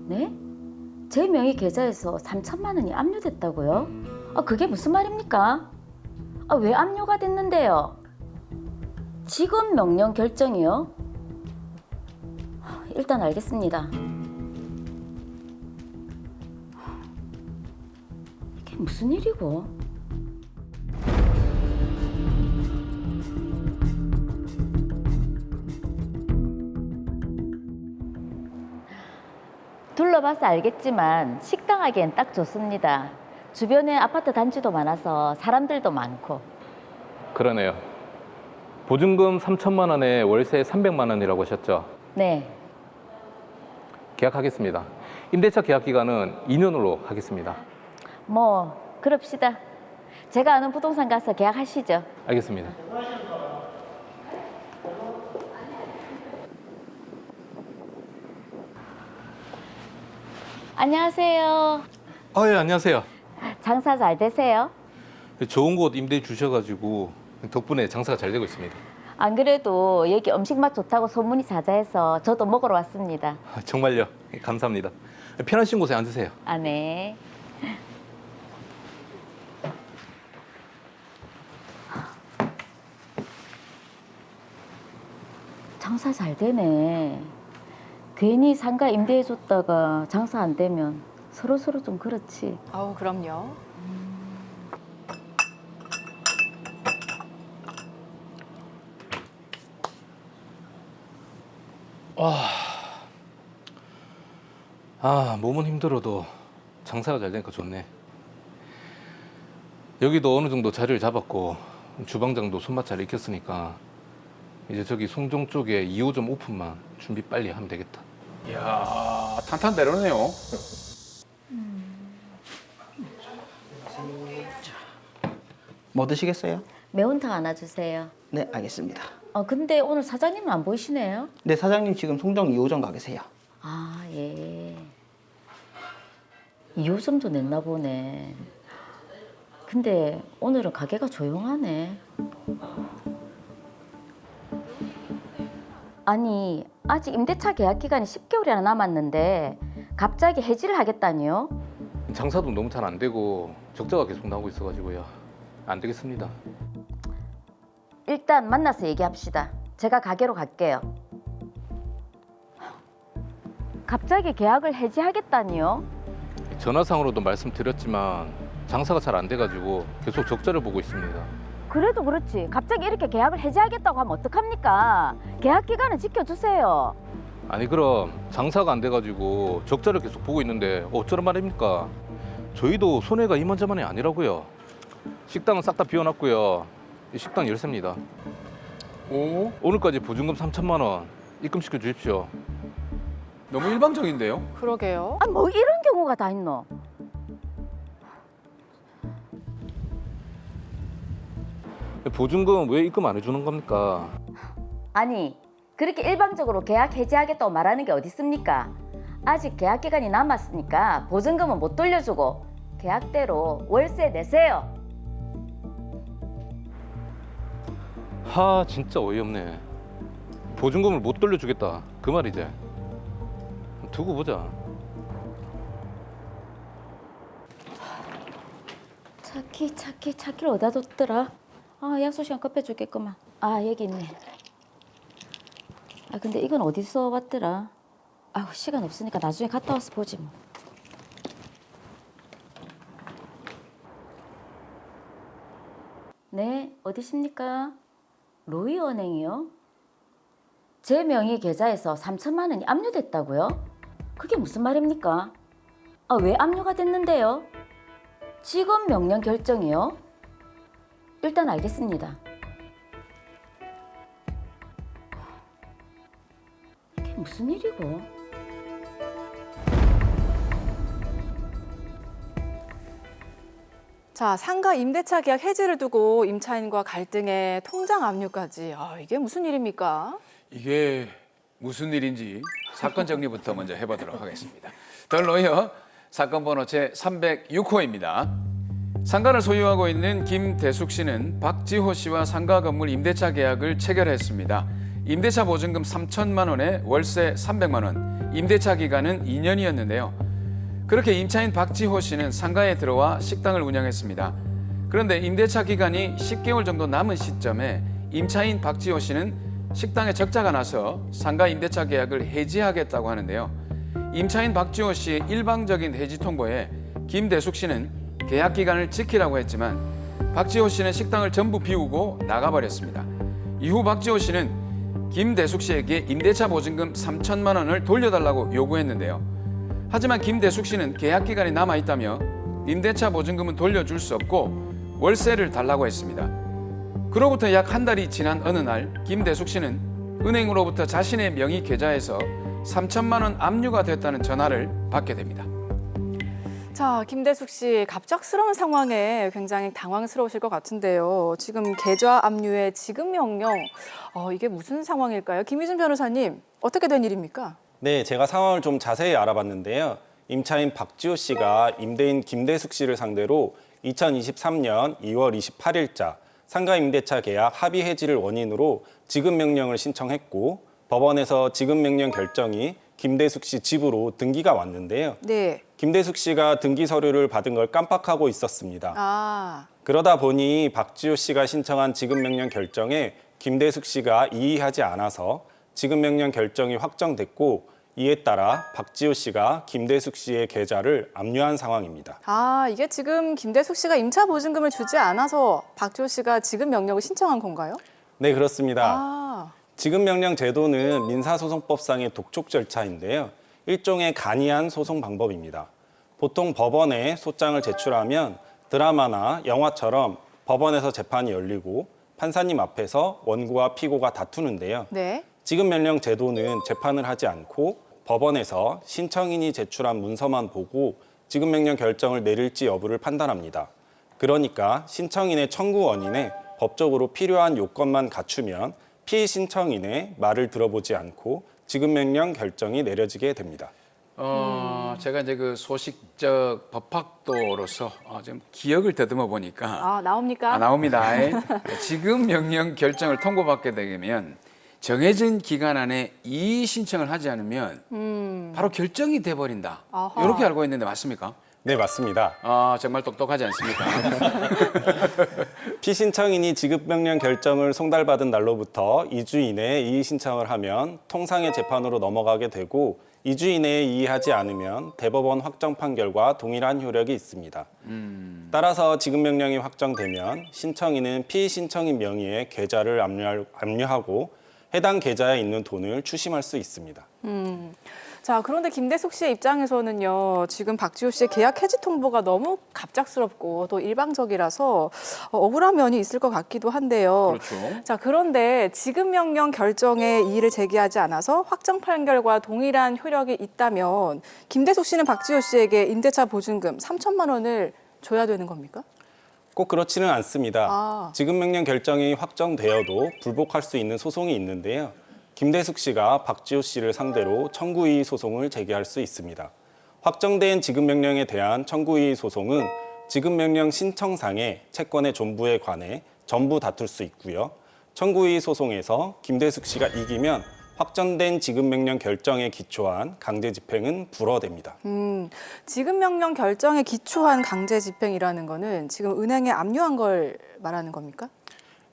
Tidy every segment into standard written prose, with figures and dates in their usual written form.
네? 제 명의 계좌에서 3천만 원이 압류됐다고요? 그게 무슨 말입니까? 왜 압류가 됐는데요? 지급 명령 결정이요? 일단 알겠습니다. 이게 무슨 일이고? 둘러봐서 알겠지만 식당 하기엔 딱 좋습니다. 주변에 아파트 단지도 많아서 사람들도 많고. 그러네요. 보증금 3천만 원에 월세 300만 원이라고 하셨죠? 네. 계약하겠습니다. 임대차 계약 기간은 2년으로 하겠습니다. 뭐 그럽시다. 제가 아는 부동산 가서 계약하시죠. 알겠습니다. 안녕하세요. 예, 안녕하세요. 장사 잘 되세요? 좋은 곳 임대 주셔가지고 덕분에 장사가 잘 되고 있습니다. 안 그래도 여기 음식 맛 좋다고 소문이 자자해서 저도 먹으러 왔습니다. 정말요? 감사합니다. 편하신 곳에 앉으세요. 네. 장사 잘 되네. 괜히 상가 임대해줬다가 장사 안 되면 서로서로 좀 그렇지. 아우, 그럼요. 몸은 힘들어도 장사가 잘 되니까 좋네. 여기도 어느 정도 자리를 잡았고 주방장도 손맛 잘 익혔으니까 이제 저기 송정 쪽에 2호점 오픈만 준비 빨리 하면 되겠다. 이야, 탄탄대로네요. 뭐 드시겠어요? 매운탕 하나 주세요. 네, 알겠습니다. 근데 오늘 사장님은 안 보이시네요. 네, 사장님 지금 송정 2호점 가 계세요. 예. 2호점도 냈나 보네. 근데 오늘은 가게가 조용하네. 아니, 아직 임대차 계약 기간이 10개월이나 남았는데 갑자기 해지를 하겠다니요? 장사도 너무 잘 안 되고 적자가 계속 나오고 있어가지고요. 안 되겠습니다. 일단 만나서 얘기합시다. 제가 가게로 갈게요. 갑자기 계약을 해지하겠다니요? 전화상으로도 말씀드렸지만 장사가 잘 안 돼가지고 계속 적자를 보고 있습니다. 그래도 그렇지. 갑자기 이렇게 계약을 해지하겠다고 하면 어떡합니까? 계약 기간은 지켜주세요. 아니 그럼 장사가 안 돼가지고 적자를 계속 보고 있는데 어쩌란 말입니까? 저희도 손해가 이만저만이 아니라고요. 식당은 싹 다 비워놨고요. 이 식당 열쇠입니다. 오, 오늘까지 보증금 3천만 원 입금시켜 주십시오. 너무 일방적인데요? 그러게요. 뭐 이런 경우가 다 있노? 보증금 왜 입금 안 해주는 겁니까? 아니, 그렇게 일방적으로 계약 해지하겠다고 말하는 게 어디 있습니까? 아직 계약 기간이 남았으니까 보증금은 못 돌려주고 계약대로 월세 내세요. 진짜 어이없네. 보증금을 못 돌려주겠다 그 말이지. 두고 보자. 차키를 어디다 뒀더라? 약속 시간 급해죽겠구만. 여기 있네. 근데 이건 어디서 왔더라? 시간 없으니까 나중에 갔다 와서 보지 뭐. 네, 어디십니까? 로이은행이요? 제 명의 계좌에서 3천만 원이 압류됐다고요? 그게 무슨 말입니까? 왜 압류가 됐는데요? 지급 명령 결정이요? 일단 알겠습니다. 이게 무슨 일이고? 자, 상가 임대차 계약 해지를 두고 임차인과 갈등에 통장 압류까지. 이게 무슨 일입니까? 이게 무슨 일인지 사건 정리부터 먼저 해보도록 하겠습니다. 더 로이어 사건 번호 제306호입니다. 상가를 소유하고 있는 김대숙 씨는 박지호 씨와 상가 건물 임대차 계약을 체결했습니다. 임대차 보증금 3천만 원에 월세 300만 원, 임대차 기간은 2년이었는데요. 그렇게 임차인 박지호 씨는 상가에 들어와 식당을 운영했습니다. 그런데 임대차 기간이 10개월 정도 남은 시점에 임차인 박지호 씨는 식당에 적자가 나서 상가 임대차 계약을 해지하겠다고 하는데요. 임차인 박지호 씨의 일방적인 해지 통보에 김대숙 씨는 계약 기간을 지키라고 했지만 박지호 씨는 식당을 전부 비우고 나가버렸습니다. 이후 박지호 씨는 김대숙 씨에게 임대차 보증금 3천만 원을 돌려달라고 요구했는데요. 하지만 김대숙 씨는 계약 기간이 남아있다며 임대차 보증금은 돌려줄 수 없고 월세를 달라고 했습니다. 그로부터 약 한 달이 지난 어느 날 김대숙 씨는 은행으로부터 자신의 명의 계좌에서 3천만 원 압류가 됐다는 전화를 받게 됩니다. 자, 김대숙 씨 갑작스러운 상황에 굉장히 당황스러우실 것 같은데요. 지금 계좌 압류의 지급 명령, 이게 무슨 상황일까요? 김희준 변호사님, 어떻게 된 일입니까? 네, 제가 상황을 좀 자세히 알아봤는데요. 임차인 박지호 씨가 임대인 김대숙 씨를 상대로 2023년 2월 28일자 상가 임대차 계약 합의 해지를 원인으로 지급 명령을 신청했고 법원에서 지급 명령 결정이 김대숙 씨 집으로 등기가 왔는데요. 네. 김대숙 씨가 등기 서류를 받은 걸 깜빡하고 있었습니다. 아, 그러다 보니 박지호 씨가 신청한 지급 명령 결정에 김대숙 씨가 이의하지 않아서 지급 명령 결정이 확정됐고 이에 따라 박지호 씨가 김대숙 씨의 계좌를 압류한 상황입니다. 이게 지금 김대숙 씨가 임차 보증금을 주지 않아서 박지호 씨가 지급 명령을 신청한 건가요? 네, 그렇습니다. 아, 지급 명령 제도는 민사소송법상의 독촉 절차인데요. 일종의 간이한 소송 방법입니다. 보통 법원에 소장을 제출하면 드라마나 영화처럼 법원에서 재판이 열리고 판사님 앞에서 원고와 피고가 다투는데요. 네. 지급 명령 제도는 재판을 하지 않고 법원에서 신청인이 제출한 문서만 보고 지급 명령 결정을 내릴지 여부를 판단합니다. 그러니까 신청인의 청구 원인에 법적으로 필요한 요건만 갖추면 피신청인의 말을 들어보지 않고 지급 명령 결정이 내려지게 됩니다. 제가 이제 그 소식적 법학도로서 좀 기억을 더듬어 보니까 나옵니까? 나옵니다. 지급 명령 결정을 통보받게 되면 정해진 기간 안에 이의 신청을 하지 않으면 바로 결정이 돼버린다. 아하. 이렇게 알고 있는데 맞습니까? 네, 맞습니다. 정말 똑똑하지 않습니까? 피신청인이 지급명령 결정을 송달받은 날로부터 2주 이내에 이의 신청을 하면 통상의 재판으로 넘어가게 되고 2주 이내에 이의하지 않으면 대법원 확정 판결과 동일한 효력이 있습니다. 따라서 지급명령이 확정되면 신청인은 피신청인 명의의 계좌를 압류하고 해당 계좌에 있는 돈을 추심할 수 있습니다. 자, 그런데 김대숙 씨의 입장에서는요, 지금 박지호 씨의 계약 해지 통보가 너무 갑작스럽고 또 일방적이라서 억울한 면이 있을 것 같기도 한데요. 그렇죠. 자, 그런데 지급 명령 결정에 이의를 제기하지 않아서 확정 판결과 동일한 효력이 있다면 김대숙 씨는 박지호 씨에게 임대차 보증금 3천만 원을 줘야 되는 겁니까? 꼭 그렇지는 않습니다. 지급명령 결정이 확정되어도 불복할 수 있는 소송이 있는데요. 김대숙 씨가 박지호 씨를 상대로 청구이의 소송을 제기할 수 있습니다. 확정된 지급명령에 대한 청구이의 소송은 지급명령 신청상의 채권의 존부에 관해 전부 다툴 수 있고요. 청구이의 소송에서 김대숙 씨가 이기면 확정된 지급명령 결정에 기초한 강제집행은 불허됩니다. 지급명령 결정에 기초한 강제집행이라는 거는 지금 은행에 압류한 걸 말하는 겁니까?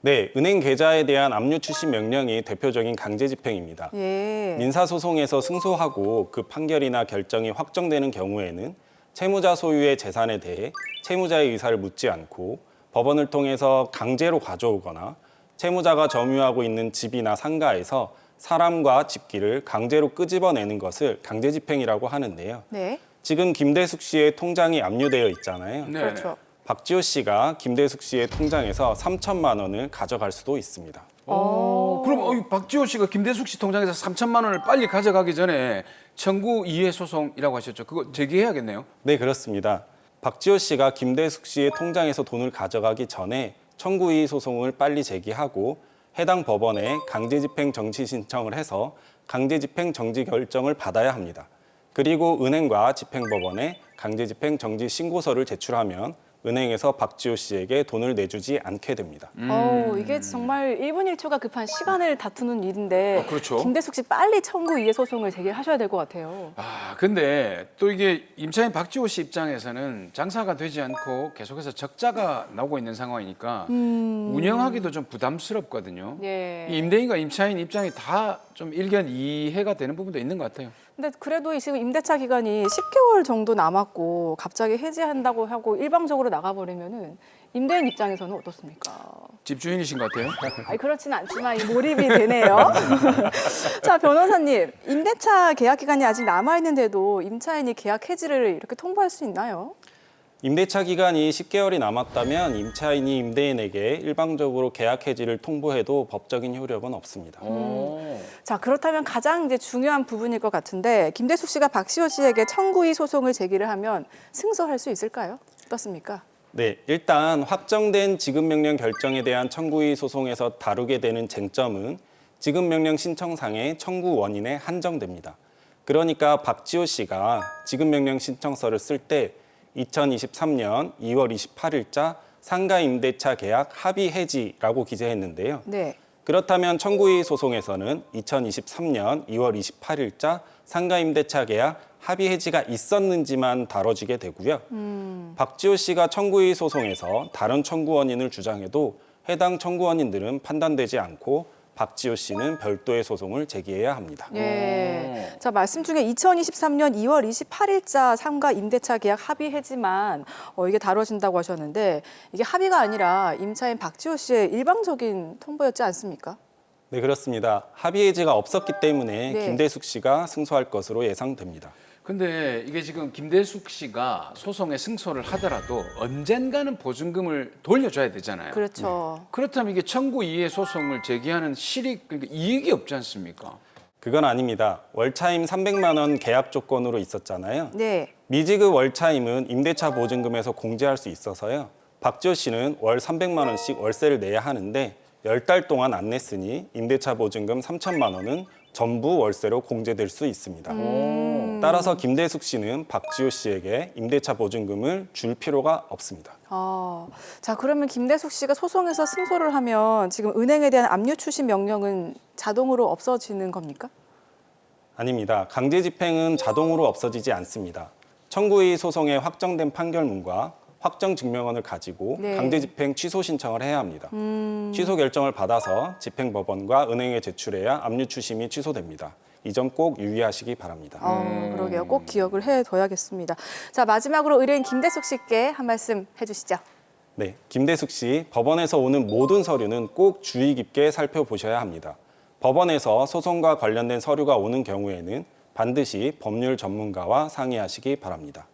네, 은행 계좌에 대한 압류 추심 명령이 대표적인 강제집행입니다. 예. 민사소송에서 승소하고 그 판결이나 결정이 확정되는 경우에는 채무자 소유의 재산에 대해 채무자의 의사를 묻지 않고 법원을 통해서 강제로 가져오거나 채무자가 점유하고 있는 집이나 상가에서 사람과 집기를 강제로 끄집어내는 것을 강제집행이라고 하는데요. 네. 지금 김대숙 씨의 통장이 압류되어 있잖아요. 네. 그렇죠. 박지호 씨가 김대숙 씨의 통장에서 3천만 원을 가져갈 수도 있습니다. 그럼 박지호 씨가 김대숙 씨 통장에서 3천만 원을 빨리 가져가기 전에 청구 이해 소송이라고 하셨죠. 그거 제기해야겠네요. 네, 그렇습니다. 박지호 씨가 김대숙 씨의 통장에서 돈을 가져가기 전에 청구이의 소송을 빨리 제기하고 해당 법원에 강제집행 정지 신청을 해서 강제집행 정지 결정을 받아야 합니다. 그리고 은행과 집행법원에 강제집행 정지 신고서를 제출하면 은행에서 박지호 씨에게 돈을 내주지 않게 됩니다. 이게 정말 1분 1초가 급한 시간을 다투는 일인데 그렇죠. 김대숙 씨 빨리 청구 이해 소송을 제기하셔야 될 것 같아요. 근데 또 이게 임차인 박지호 씨 입장에서는 장사가 되지 않고 계속해서 적자가 나오고 있는 상황이니까 운영하기도 좀 부담스럽거든요. 예. 이 임대인과 임차인 입장이 다 좀 일견 이해가 되는 부분도 있는 것 같아요. 근데 그래도 지금 임대차 기간이 10개월 정도 남았고 갑자기 해지한다고 하고 일방적으로 나가버리면은 임대인 입장에서는 어떻습니까? 집주인이신 것 같아요. 아니 그렇지는 않지만 이 몰입이 되네요. 자, 변호사님, 임대차 계약 기간이 아직 남아 있는데도 임차인이 계약 해지를 이렇게 통보할 수 있나요? 임대차 기간이 10개월이 남았다면 임차인이 임대인에게 일방적으로 계약 해지를 통보해도 법적인 효력은 없습니다. 자, 그렇다면 가장 이제 중요한 부분일 것 같은데 김대숙 씨가 박시호 씨에게 청구이의 소송을 제기를 하면 승소할 수 있을까요? 어떻습니까? 네, 일단 확정된 지급명령 결정에 대한 청구이의 소송에서 다루게 되는 쟁점은 지급명령 신청상의 청구 원인에 한정됩니다. 그러니까 박지호 씨가 지급명령 신청서를 쓸 때 2023년 2월 28일자 상가 임대차 계약 합의 해지라고 기재했는데요. 네. 그렇다면 청구이의 소송에서는 2023년 2월 28일자 상가 임대차 계약 합의 해지가 있었는지만 다뤄지게 되고요. 박지호 씨가 청구이의 소송에서 다른 청구 원인을 주장해도 해당 청구 원인들은 판단되지 않고 박지호 씨는 별도의 소송을 제기해야 합니다. 예. 자, 말씀 중에 2023년 2월 28일자 상가 임대차 계약 합의 해지만 이게 다뤄진다고 하셨는데 이게 합의가 아니라 임차인 박지호 씨의 일방적인 통보였지 않습니까? 네, 그렇습니다. 합의 해지가 없었기 때문에 네. 김대숙 씨가 승소할 것으로 예상됩니다. 근데 이게 지금 김대숙 씨가 소송에 승소를 하더라도 언젠가는 보증금을 돌려줘야 되잖아요. 그렇죠. 그렇다면 이게 청구 이해 소송을 제기하는 실익, 그러니까 이익이 없지 않습니까? 그건 아닙니다. 월차임 300만 원 계약 조건으로 있었잖아요. 네. 미지급 월차임은 임대차 보증금에서 공제할 수 있어서요. 박지호 씨는 월 300만 원씩 월세를 내야 하는데 10달 동안 안 냈으니 임대차 보증금 3천만 원은 전부 월세로 공제될 수 있습니다. 따라서 김대숙 씨는 박지호 씨에게 임대차 보증금을 줄 필요가 없습니다. 자, 그러면 김대숙 씨가 소송에서 승소를 하면 지금 은행에 대한 압류 추심 명령은 자동으로 없어지는 겁니까? 아닙니다. 강제 집행은 자동으로 없어지지 않습니다. 청구이의 소송의 확정된 판결문과 확정 증명원을 가지고 네. 강제 집행 취소 신청을 해야 합니다. 취소 결정을 받아서 집행법원과 은행에 제출해야 압류 추심이 취소됩니다. 이 점 꼭 유의하시기 바랍니다. 그러게요. 꼭 기억을 해둬야겠습니다. 자, 마지막으로 의뢰인 김대숙 씨께 한 말씀 해주시죠. 네, 김대숙 씨, 법원에서 오는 모든 서류는 꼭 주의 깊게 살펴보셔야 합니다. 법원에서 소송과 관련된 서류가 오는 경우에는 반드시 법률 전문가와 상의하시기 바랍니다.